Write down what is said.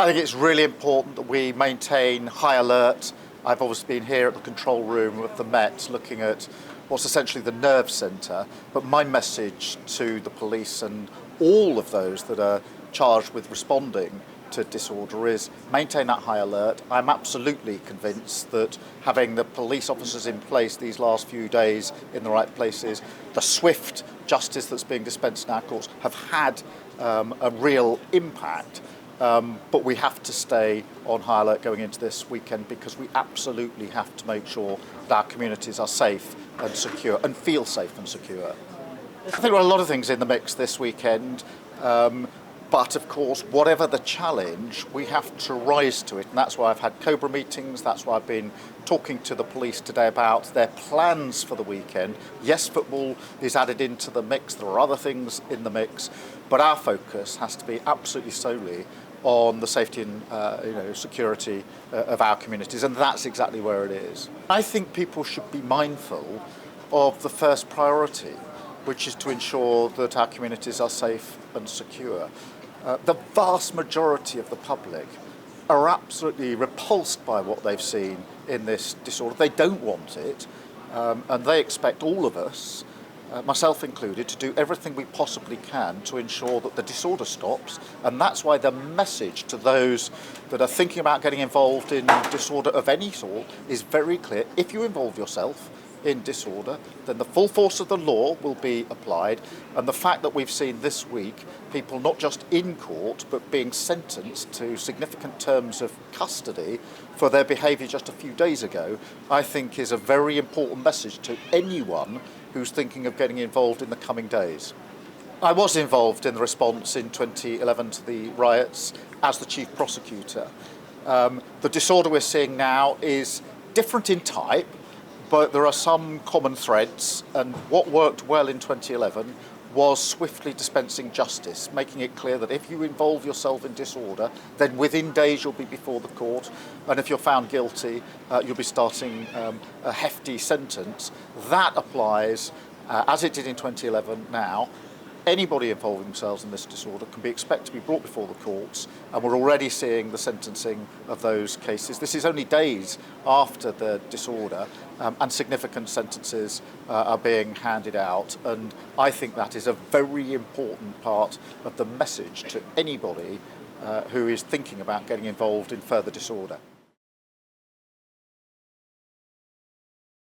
I think it's really important that we maintain high alert. I've obviously been here at the control room of the Met looking at what's essentially the nerve centre, but my message to the police and all of those that are charged with responding to disorder is maintain that high alert. I'm absolutely convinced that having the police officers in place these last few days in the right places, the swift justice that's being dispensed in our courts have had a real impact. But we have to stay on high alert going into this weekend because we absolutely have to make sure that our communities are safe and secure and feel safe and secure. I think there are a lot of things in the mix this weekend, but of course, whatever the challenge, we have to rise to it. And that's why I've had COBRA meetings, that's why I've been talking to the police today about their plans for the weekend. Yes, football is added into the mix, there are other things in the mix, but our focus has to be absolutely solely on the safety and security of our communities, and that's exactly where it is. I think people should be mindful of the first priority, which is to ensure that our communities are safe and secure. The vast majority of the public are absolutely repulsed by what they've seen in this disorder. They don't want it, and they expect all of us, myself included, to do everything we possibly can to ensure that the disorder stops. And that's why the message to those that are thinking about getting involved in disorder of any sort is very clear. If you involve yourself in disorder, then the full force of the law will be applied. And the fact that we've seen this week people not just in court but being sentenced to significant terms of custody for their behaviour just a few days ago, I think is a very important message to anyone who's thinking of getting involved in the coming days. I was involved in the response in 2011 to the riots as the chief prosecutor. The disorder we're seeing now is different in type, but there are some common threads, and what worked well in 2011 was swiftly dispensing justice, making it clear that if you involve yourself in disorder, then within days you'll be before the court, and if you're found guilty, you'll be starting a hefty sentence. That applies, as it did in 2011 now. Anybody involving themselves in this disorder can be expected to be brought before the courts, and we're already seeing the sentencing of those cases. This is only days after the disorder, and significant sentences are being handed out, and I think that is a very important part of the message to anybody who is thinking about getting involved in further disorder.